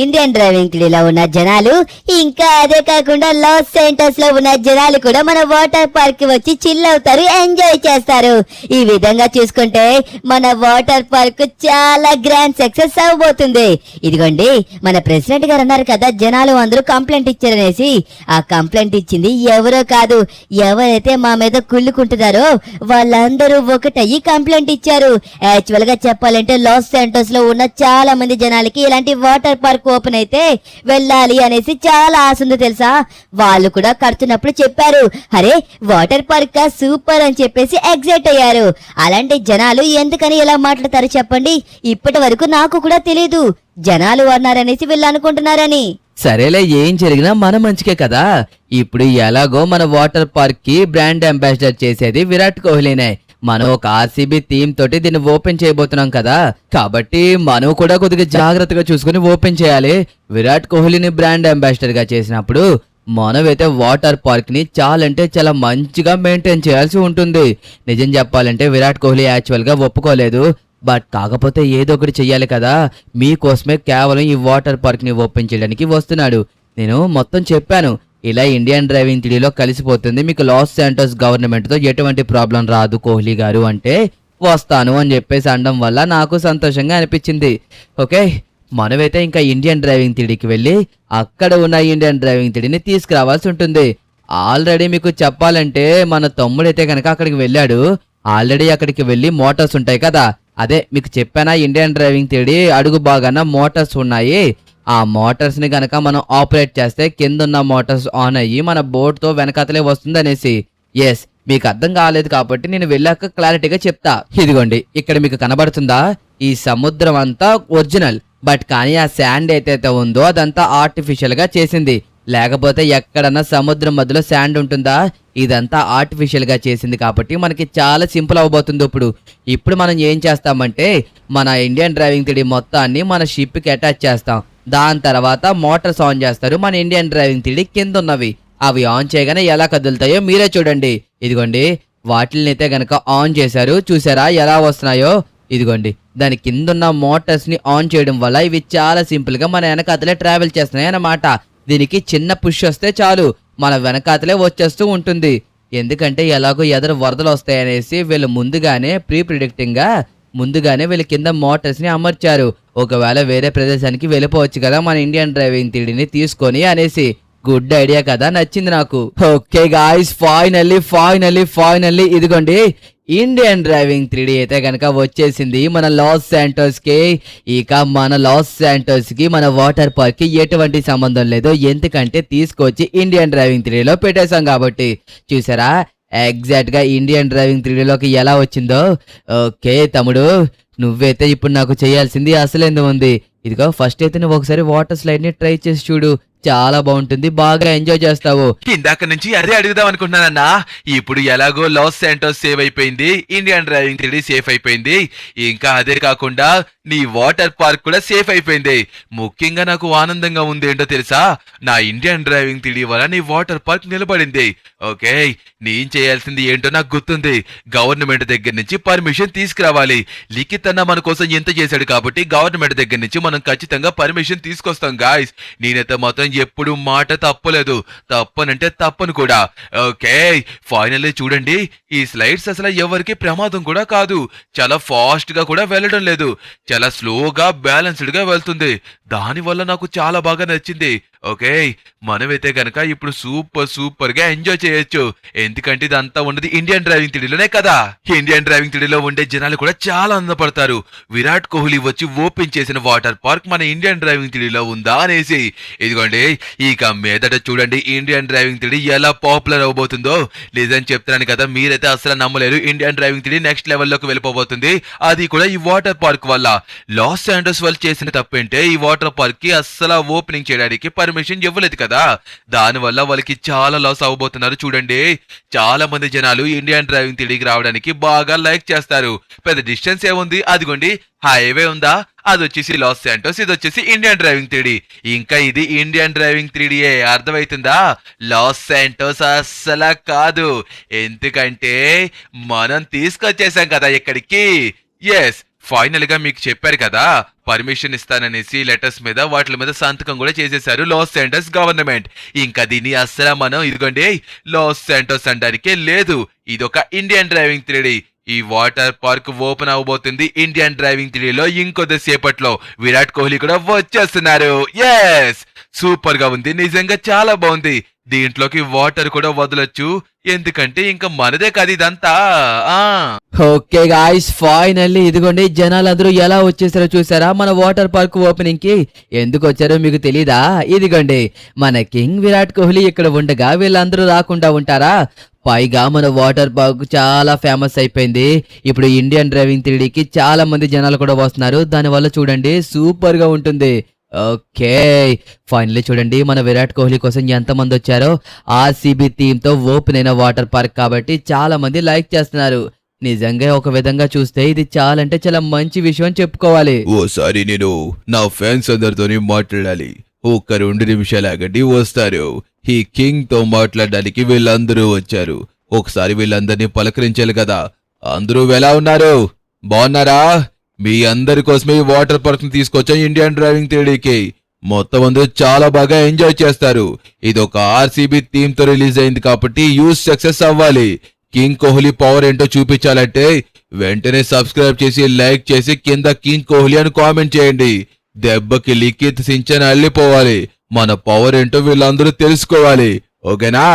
ఇండియన్ డ్రైవింగ్ త్రీడీలో ఉన్న జనాలు, ఇంకా అదే కాకుండా లాస్ శాంటోస్ లో ఉన్న జనాలు కూడా మన వాటర్ పార్క్ కి వచ్చి చిల్ అవుతారు, ఎంజాయ్ చేస్తారు. ఈ విధంగా చూసుకుంటే మన వాటర్ పార్క్ చాలా గ్రాండ్ సక్సెస్ అవబోతుంది. ఇదిగోండి, మన ప్రెసిడెంట్ గారు అన్నారు కదా జనాలు అందరూ కంప్లైంట్ ఇచ్చారనేసి. ఆ కంప్లైంట్ ఇచ్చింది ఎవరో కాదు, ఎవరైతే మా మీద కుళ్ళుకుంటున్నారో వాళ్ళందరూ ఒకటయ్యి కంప్లైంట్ ఇచ్చారు. యాక్చువల్ గా చెప్పాలంటే లాస్ శాంటోస్ లో ఉన్న చాలా మంది జనాలకి ఇలాంటి వాటర్ పార్క్ ఓపెన్ అయితే వెళ్ళాలి అనేసి చాలా ఆశ ఉంది తెలుసా. వాళ్ళు కూడా కడుతున్నప్పుడు చెప్పారు, అరే వాటర్ పార్క్ సూపర్ అని చెప్పేసి ఎగ్జైట్ అయ్యారు. అలాంటి జనాలు ఎందుకని ఇలా మాట్లాడతారు చెప్పండి? ఇప్పటి వరకు నాకు కూడా తెలీదు. జనాలు అన్నారనేసి వీళ్ళు అనుకుంటున్నారని. సరేలే, ఏం జరిగినా మన మంచికే కదా. ఇప్పుడు ఎలాగో మన వాటర్ పార్క్ కి బ్రాండ్ అంబాసిడర్ చేసేది విరాట్ కోహ్లీనే. మనం ఒక ఆర్సీబీ థీమ్ తోటి దీన్ని ఓపెన్ చేయబోతున్నాం కదా, కాబట్టి మనం కూడా కొద్దిగా జాగ్రత్తగా చూసుకుని ఓపెన్ చేయాలి. విరాట్ కోహ్లీని బ్రాండ్ అంబాసిడర్ గా చేసినప్పుడు మనమైతే వాటర్ పార్క్ ని చాలా అంటే చాలా మంచిగా మెయింటైన్ చేయాల్సి ఉంటుంది. నిజం చెప్పాలంటే విరాట్ కోహ్లీ యాక్చువల్ గా ఒప్పుకోలేదు. బట్ కాకపోతే ఏదో ఒకటి చెయ్యాలి కదా. మీకోసమే కేవలం ఈ వాటర్ పార్క్ ని ఓపెన్ చేయడానికి వస్తున్నాడు. నేను మొత్తం చెప్పాను, ఇలా ఇండియన్ డ్రైవింగ్ త్రీడీలో కలిసిపోతుంది, మీకు లాస్ శాంటోస్ గవర్నమెంట్ తో ఎటువంటి ప్రాబ్లం రాదు కోహ్లీ గారు అంటే వస్తాను అని చెప్పేసి అనడం వల్ల నాకు సంతోషంగా అనిపించింది. ఓకే, మనమైతే ఇంకా ఇండియన్ డ్రైవింగ్ త్రీడీకి వెళ్ళి అక్కడ ఉన్న ఇండియన్ డ్రైవింగ్ త్రీడీని తీసుకురావాల్సి ఉంటుంది. ఆల్రెడీ మీకు చెప్పాలంటే మన తమ్ముడైతే కనుక అక్కడికి వెళ్ళాడు. ఆల్రెడీ అక్కడికి వెళ్ళి మోటార్స్ ఉంటాయి కదా, అదే మీకు చెప్పానా ఇండియన్ డ్రైవింగ్ త్రీడీ అడుగు బాగాన మోటార్స్ ఉన్నాయి. ఆ మోటార్స్ ని గనక మనం ఆపరేట్ చేస్తే కిందున్న మోటార్స్ ఆన్ అయ్యి మన బోట్ తో వెనకాతలే వస్తుంది అనేసి. ఎస్, మీకు అర్థం కాలేదు కాబట్టి నేను వెళ్ళాక క్లారిటీగా చెప్తా. ఇదిగోండి, ఇక్కడ మీకు కనబడుతుందా ఈ సముద్రం అంతా ఒరిజినల్, బట్ కానీ ఆ శాండ్ ఏదైతే ఉందో అదంతా ఆర్టిఫిషియల్ గా చేసింది. లేకపోతే ఎక్కడన్నా సముద్రం మధ్యలో శాండ్ ఉంటుందా? ఇదంతా ఆర్టిఫిషియల్ గా చేసింది కాబట్టి మనకి చాలా సింపుల్ అవబోతుంది. ఇప్పుడు మనం ఏం చేస్తామంటే మన ఇండియన్ డ్రైవింగ్ 3D మొత్తాన్ని మన షిప్ కి అటాచ్ చేస్తాం. దాని తర్వాత మోటార్స్ ఆన్ చేస్తారు. మన ఇండియన్ డ్రైవింగ్ 3D కింద ఉన్నవి అవి ఆన్ చేయగానే ఎలా కదులుతాయో మీరే చూడండి. ఇదిగోండి, వాటిని అయితే గనక ఆన్ చేశారు, చూసారా ఎలా వస్తున్నాయో? ఇదిగోండి, దాని కిందున్న మోటార్స్ ని ఆన్ చేయడం వల్ల ఇవి చాలా సింపుల్ గా మన వెనకాతలే ట్రావెల్ చేస్తున్నాయి అన్నమాట. దీనికి చిన్న పుష్ వస్తే చాలు మన వెనకాతలే వచ్చేస్తూ ఉంటుంది. ఎందుకంటే ఎలాగో ఎదురు వరదలు వస్తాయనేసి వీళ్ళు ముందుగానే ప్రిడిక్టింగ్ గా ముందుగానే వీళ్ళు కింద మోటార్స్ ని అమర్చారు. ఒకవేళ వేరే ప్రదేశానికి వెళ్ళిపోవచ్చు కదా మన ఇండియన్ డ్రైవింగ్ 3Dని తీసుకొని అనేసి. గుడ్ ఐడియా కదా, నచ్చింది నాకు. ఓకే గాయ్స్, ఫైనల్లీ ఇదిగోండి ఇండియన్ డ్రైవింగ్ 3D అయితే కనుక వచ్చేసింది మన లాస్ శాంటోస్ కి. ఇక మన లాస్ శాంటోస్ కి మన వాటర్ పార్క్ కి ఎటువంటి సంబంధం లేదు, ఎందుకంటే తీసుకొచ్చి ఇండియన్ డ్రైవింగ్ 3Dలో పెట్టేశాం కాబట్టి. చూసారా ఎగ్జాక్ట్ గా ఇండియన్ డ్రైవింగ్ 3Dలోకి ఎలా వచ్చిందో? ఓకే తమ్ముడు, నువ్వైతే ఇప్పుడు నాకు చేయాల్సింది అసలేందు ఉంది. ఇదిగో ఫస్ట్ అయితే నువ్వు ఒకసారి వాటర్ స్లైడ్ ని ట్రై చేసి చూడు, చాలా బాగుంటుంది, బాగా ఎంజాయ్ చేస్తావు. ఇందాక నుంచి అదే అడుగుదాం అనుకుంటున్నానన్నా. ఇప్పుడు ఎలాగో లాస్ శాంటోస్ సేవ్ అయిపోయింది, ఇండియన్ డ్రైవింగ్ 3D సేఫ్ అయిపోయింది, ఇంకా అదే కాకుండా నీ వాటర్ పార్క్ కూడా సేఫ్ అయిపోయింది. ముఖ్యంగా నాకు ఆనందంగా ఉంది ఏంటో తెలుసా? నా ఇండియన్ డ్రైవింగ్ 3D వల్ల నీ వాటర్ పార్క్ నిలబడింది. ఓకే, నేను చేయాల్సింది ఏంటో నాకు గుర్తుంది. గవర్నమెంట్ దగ్గర నుంచి పర్మిషన్ తీసుకురావాలి. లిఖిత్ అన్న మన కోసం ఎంత చేశాడు కాబట్టి గవర్నమెంట్ దగ్గర నుంచి మనం ఖచ్చితంగా పర్మిషన్ తీసుకొస్తాం గాయస్. నేనైతే మాత్రం ఎప్పుడు మాట తప్పలేదు, తప్పనంటే తప్పను కూడా. ఓకే, ఫైనల్లీ చూడండి, ఈ స్లైడ్స్ అసలు ఎవరికి ప్రమాదం కూడా కాదు, చాలా ఫాస్ట్ గా కూడా వెళ్ళడం లేదు, చాలా స్లోగా బ్యాలెన్స్డ్ గా వెళ్తుంది. దానివల్ల నాకు చాలా బాగా నచ్చింది. ఓకే, మనమైతే గనక ఇప్పుడు సూపర్ గా ఎంజాయ్ చేయొచ్చు. ఎందుకంటే ఇదంతా ఉన్నది ఇండియన్ డ్రైవింగ్ 3Dలోనే కదా. ఇండియన్ డ్రైవింగ్ 3Dలో ఉండే జనాలు కూడా చాలా ఆనందపడతారు. విరాట్ కోహ్లీ వచ్చి ఓపెన్ చేసిన వాటర్ పార్క్ మన ఇండియన్ డ్రైవింగ్ 3Dలో ఉందా అనేసి. ఇదిగోండి, ఇక మీదట చూడండి ఇండియన్ డ్రైవింగ్ 3D ఎలా పాపులర్ అవబోతుందో. నిజం చెప్తున్నాను కదా, మీరైతే అసలు నమ్మలేరు. ఇండియన్ డ్రైవింగ్ 3D నెక్స్ట్ లెవెల్లోకి వెళ్ళిపోబోతుంది. అది కూడా ఈ వాటర్ పార్క్ వల్ల. లాస్ శాంటోస్ వాళ్ళు చేసిన తప్పేంటే ఈ వాటర్ పార్క్ కి అస్సలు ఓపెనింగ్ చేయడానికి పర్మిషన్ ఇవ్వలేదు కదా. దానివల్ల వాళ్ళకి చాలా లాస్ అవబోతున్నారు. చూడండి, చాలా మంది జనాలు ఇండియన్ డ్రైవింగ్ 3Dకి రావడానికి బాగా లైక్ చేస్తారు. పెద్ద డిస్టెన్స్ ఏముంది, అదిగోండి హైవే ఉందా, అది వచ్చేసి లాస్ శాంటోస్, ఇది వచ్చేసి ఇండియన్ డ్రైవింగ్ 3D. ఇంకా ఇది ఇండియన్ డ్రైవింగ్ 3D అర్థమవుతుందా? లాస్ శాంటోస్ అస్సలా కాదు, ఎందుకంటే మనం తీసుకొచ్చేసాం కదా ఇక్కడికి. ఎస్, ఫైనల్ గా మీకు చెప్పారు కదా పర్మిషన్ ఇస్తాననేసి, లెటర్స్ మీద వాటి మీద సంతకం కూడా చేసేశారు లాస్ శాంటోస్ గవర్నమెంట్. ఇంకా దీన్ని అస్సలు మనం ఇదిగోండి లాస్ శాంటోస్ అనడానికే లేదు, ఇదొక ఇండియన్ డ్రైవింగ్ 3D. ఈ వాటర్ పార్క్ ఓపెన్ అవబోతుంది ఇండియన్ డ్రైవింగ్ 3Dలో ఇంకొద్దిసేపట్లో. విరాట్ కోహ్లీ కూడా వచ్చేస్తున్నారు. ఎస్, సూపర్ గా ఉంది, నిజంగా చాలా బాగుంది. దీంట్లోకి వాటర్ కూడా వదలొచ్చు, ఎందుకంటే ఇంకా మనదే కదా ఇదంతా. ఓకే గాయ్స్, ఫైనల్లీ ఇదిగోండి జనాలందరూ ఎలా వచ్చేసారో చూసారా మన వాటర్ పార్క్ ఓపెనింగ్ కి. ఎందుకు వచ్చారో మీకు తెలీదా? ఇదిగోండి మన కింగ్ విరాట్ కోహ్లీ ఇక్కడ ఉండగా వీళ్ళందరూ రాకుండా ఉంటారా? పైగా మన వాటర్ పార్క్ చాలా ఫేమస్ అయిపోయింది. ఇప్పుడు ఇండియన్ డ్రైవింగ్ 3Dకి చాలా మంది జనాలు కూడా వస్తున్నారు. దానివల్ల చూడండి సూపర్ గా ఉంటుంది. ఓకే, ఫైనల్లీ చూడండి మన విరాట్ కోహ్లీ కోసం ఎంతమంది వచ్చారో. ఆర్సీబీ థీమ్ తో ఓపెన్ అయిన వాటర్ పార్క్ కాబట్టి చాలా మంది లైక్ చేస్తున్నారు. నిజంగా ఒక విధంగా చూస్తే ఇది చాలా అంటే చాలా మంచి విషయం అని చెప్పుకోవాలి. ఓసారి నేను నా ఫ్యాన్స్ అందరితోని మాట్లాడాలి. ఒక్క 2 నిమిషాలు ఆగండి, వస్తారు. ఈ కింగ్ తో మాట్లాడడానికి వీళ్ళందరూ వచ్చారు. ఒకసారి వీళ్ళందరినీ పలకరించాలి కదా. అందరూ ఎలా ఉన్నారు? బాగున్నారా? మీ అందరి కోసమే ఈ వాటర్ పార్క్ ని తీసుకొచ్చాం ఇండియన్ డ్రైవింగ్ 3Dకి. మొత్తం అందరూ చాలా బాగా ఎంజాయ్ చేస్తారు. ఇది ఒక ఆర్సీబీ థీమ్ తో రిలీజ్ అయింది కాబట్టి యూజ్ సక్సెస్ అవ్వాలి. కింగ్ కోహ్లీ పవర్ ఏంటో చూపించాలంటే వెంటనే సబ్స్క్రైబ్ చేసి లైక్ చేసి కింద కింగ్ కోహ్లీ అని కామెంట్ చేయండి. దెబ్బకి లిఖిత్ సించన్ అల్లిపోవాలి. మన పవర్ ఏంటో వీళ్ళందరూ తెలుసుకోవాలి. ఓకేనా?